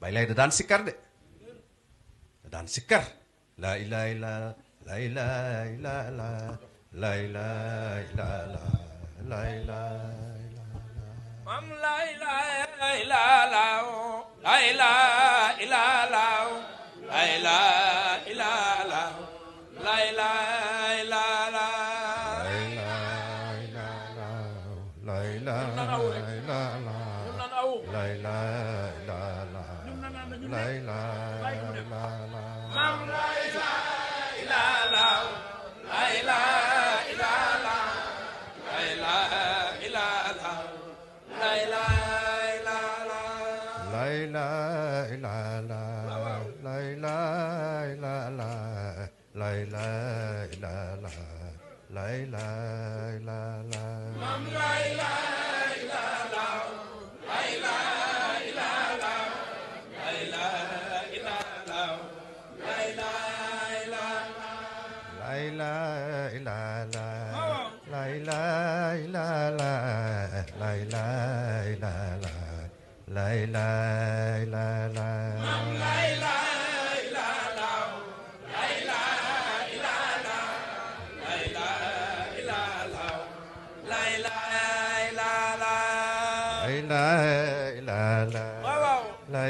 Baay Laay da daan sikkar de da daan sikkar laa ilaaha illa laa ilaaha illa laa ilaaha illa laa ilaaha illa Mam la ilaha illallah la ilaha illallah la ilaha illallah la ilaha illallah la ilaha illallah la ilaha illallah la ilaha illallah Mam la ilaha illallah la ilaha illallah la ilaha illallah la ilaha illallah la ilaha illallah la ilaha illallah la ilaha illallah la ilaha illallah Mam la ilaha illallah la ilaha illallah la ilaha illallah la ilaha illallah la ilaha illallah la ilaha illallah la ilaha illallah la ilaha illallah Mam la ilaha illallah la ilaha illallah la ilaha illallah la ilaha illallah la ilaha illallah waaw waaw la